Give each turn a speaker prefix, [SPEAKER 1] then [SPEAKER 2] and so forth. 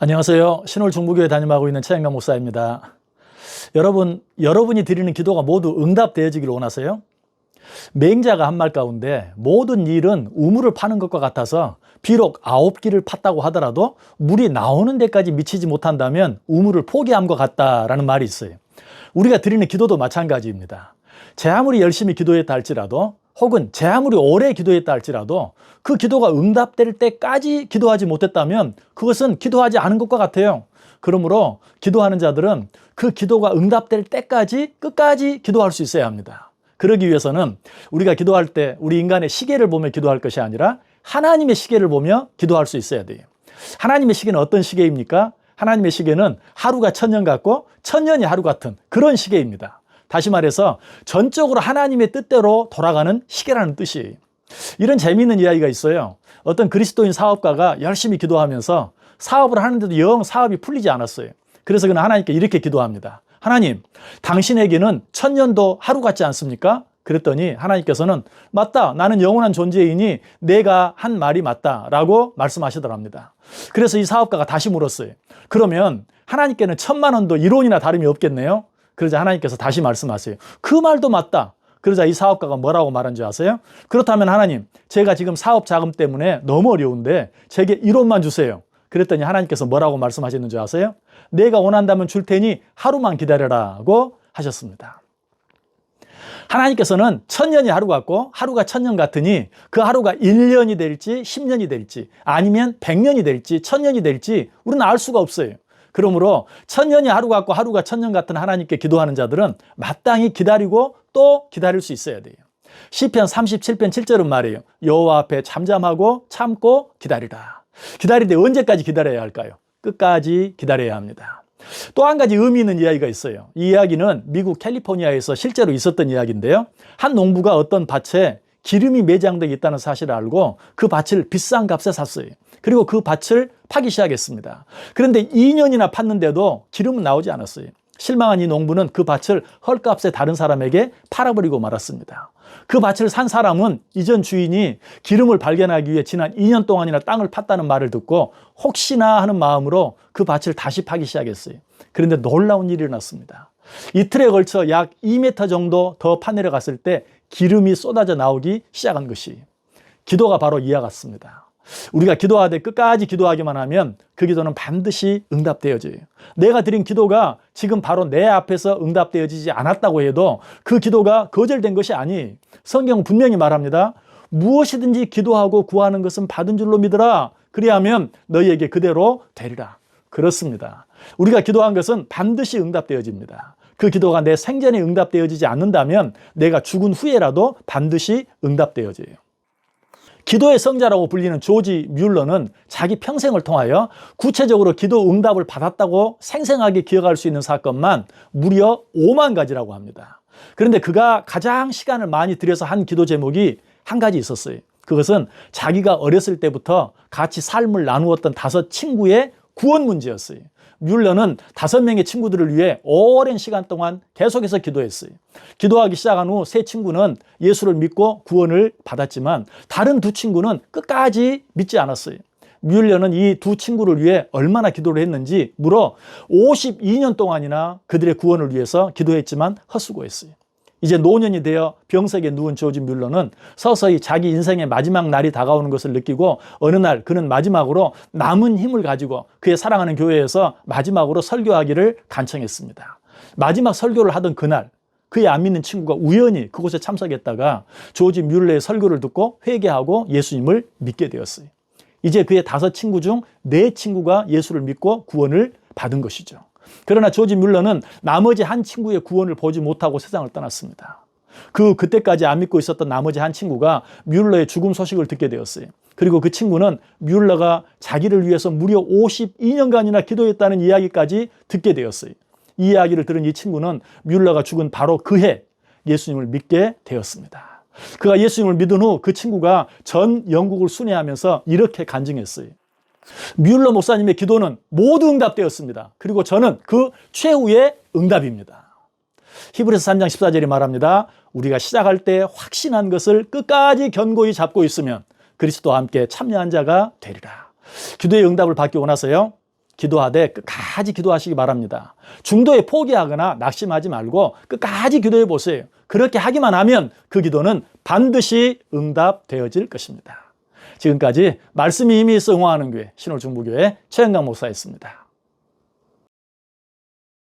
[SPEAKER 1] 안녕하세요. 신월중부교회 담임하고 있는 최영남 목사입니다. 여러분이 드리는 기도가 모두 응답되어지기를 원하세요? 맹자가 한 말 가운데 모든 일은 우물을 파는 것과 같아서 비록 9끼를 팠다고 하더라도 물이 나오는 데까지 미치지 못한다면 우물을 포기함과 같다라는 말이 있어요. 우리가 드리는 기도도 마찬가지입니다. 제 아무리 열심히 기도했다 할지라도 혹은 제 아무리 오래 기도했다 할지라도 그 기도가 응답될 때까지 기도하지 못했다면 그것은 기도하지 않은 것과 같아요. 그러므로 기도하는 자들은 그 기도가 응답될 때까지 끝까지 기도할 수 있어야 합니다. 그러기 위해서는 우리가 기도할 때 우리 인간의 시계를 보며 기도할 것이 아니라 하나님의 시계를 보며 기도할 수 있어야 돼요. 하나님의 시계는 어떤 시계입니까? 하나님의 시계는 하루가 천년 같고 천년이 하루 같은 그런 시계입니다. 다시 말해서 전적으로 하나님의 뜻대로 돌아가는 시계라는 뜻이에요. 이런 재미있는 이야기가 있어요. 어떤 그리스도인 사업가가 열심히 기도하면서 사업을 하는데도 영 사업이 풀리지 않았어요. 그래서 그는 하나님께 이렇게 기도합니다. 하나님, 당신에게는 천년도 하루 같지 않습니까? 그랬더니 하나님께서는 맞다. 나는 영원한 존재이니 내가 한 말이 맞다라고 말씀하시더랍니다. 그래서 이 사업가가 다시 물었어요. 그러면 하나님께는 1000만 원도 이론이나 다름이 없겠네요? 그러자 하나님께서 다시 말씀하세요. 그 말도 맞다. 그러자 이 사업가가 뭐라고 말한 줄 아세요? 그렇다면 하나님, 제가 지금 사업 자금 때문에 너무 어려운데 제게 1원만 주세요. 그랬더니 하나님께서 뭐라고 말씀하셨는 줄 아세요? 내가 원한다면 줄 테니 하루만 기다려라고 하셨습니다. 하나님께서는 천년이 하루 같고 하루가 천년 같으니 그 하루가 1년이 될지 10년이 될지 아니면 100년이 될지 1000년이 될지 우리는 알 수가 없어요. 그러므로 천년이 하루 같고 하루가 천년 같은 하나님께 기도하는 자들은 마땅히 기다리고 또 기다릴 수 있어야 돼요. 시편 37편 7절은 말이에요. 여호와 앞에 잠잠하고 참고 기다리라. 기다릴 때 언제까지 기다려야 할까요? 끝까지 기다려야 합니다. 또 한 가지 의미 있는 이야기가 있어요. 이 이야기는 미국 캘리포니아에서 실제로 있었던 이야기인데요. 한 농부가 어떤 밭에 기름이 매장되어 있다는 사실을 알고 그 밭을 비싼 값에 샀어요. 그리고 그 밭을 파기 시작했습니다. 그런데 2년이나 팠는데도 기름은 나오지 않았어요. 실망한 이 농부는 그 밭을 헐값에 다른 사람에게 팔아버리고 말았습니다. 그 밭을 산 사람은 이전 주인이 기름을 발견하기 위해 지난 2년 동안이나 땅을 팠다는 말을 듣고 혹시나 하는 마음으로 그 밭을 다시 파기 시작했어요. 그런데 놀라운 일이 일어났습니다. 이틀에 걸쳐 약 2m 정도 더 파내려갔을 때 기름이 쏟아져 나오기 시작한 것이 기도가 바로 이와 같습니다. 우리가 기도하되 끝까지 기도하기만 하면 그 기도는 반드시 응답되어져요. 내가 드린 기도가 지금 바로 내 앞에서 응답되어지지 않았다고 해도 그 기도가 거절된 것이 아니. 성경은 분명히 말합니다. 무엇이든지 기도하고 구하는 것은 받은 줄로 믿으라. 그리하면 너희에게 그대로 되리라. 그렇습니다. 우리가 기도한 것은 반드시 응답되어집니다. 그 기도가 내 생전에 응답되어지지 않는다면 내가 죽은 후에라도 반드시 응답되어져요. 기도의 성자라고 불리는 조지 뮬러는 자기 평생을 통하여 구체적으로 기도 응답을 받았다고 생생하게 기억할 수 있는 사건만 무려 5만 가지라고 합니다. 그런데 그가 가장 시간을 많이 들여서 한 기도 제목이 한 가지 있었어요. 그것은 자기가 어렸을 때부터 같이 삶을 나누었던 5 친구의 구원 문제였어요. 뮬러는 5명의 친구들을 위해 오랜 시간 동안 계속해서 기도했어요. 기도하기 시작한 후 3 친구는 예수를 믿고 구원을 받았지만 다른 2 친구는 끝까지 믿지 않았어요. 뮬러는 이 2 친구를 위해 얼마나 기도를 했는지 물어 52년 동안이나 그들의 구원을 위해서 기도했지만 헛수고했어요. 이제 노년이 되어 병석에 누운 조지 뮬러는 서서히 자기 인생의 마지막 날이 다가오는 것을 느끼고 어느 날 그는 마지막으로 남은 힘을 가지고 그의 사랑하는 교회에서 마지막으로 설교하기를 간청했습니다. 마지막 설교를 하던 그날 그의 안 믿는 친구가 우연히 그곳에 참석했다가 조지 뮬러의 설교를 듣고 회개하고 예수님을 믿게 되었어요. 이제 그의 5 친구 중 4 친구가 예수를 믿고 구원을 받은 것이죠. 그러나 조지 뮬러는 나머지 한 친구의 구원을 보지 못하고 세상을 떠났습니다. 그때까지 안 믿고 있었던 나머지 한 친구가 뮬러의 죽음 소식을 듣게 되었어요. 그리고 그 친구는 뮬러가 자기를 위해서 무려 52년간이나 기도했다는 이야기까지 듣게 되었어요. 이 이야기를 들은 이 친구는 뮬러가 죽은 바로 그해 예수님을 믿게 되었습니다. 그가 예수님을 믿은 후 그 친구가 전 영국을 순회하면서 이렇게 간증했어요. 뮬러 목사님의 기도는 모두 응답되었습니다. 그리고 저는 그 최후의 응답입니다. 히브리서 3장 14절이 말합니다. 우리가 시작할 때 확신한 것을 끝까지 견고히 잡고 있으면 그리스도와 함께 참여한 자가 되리라. 기도의 응답을 받기 원하세요? 기도하되 끝까지 기도하시기 바랍니다. 중도에 포기하거나 낙심하지 말고 끝까지 기도해 보세요. 그렇게 하기만 하면 그 기도는 반드시 응답되어질 것입니다. 지금까지 말씀이 힘이 있어 응원하는 교회 신홀중부교회 최영강 목사였습니다.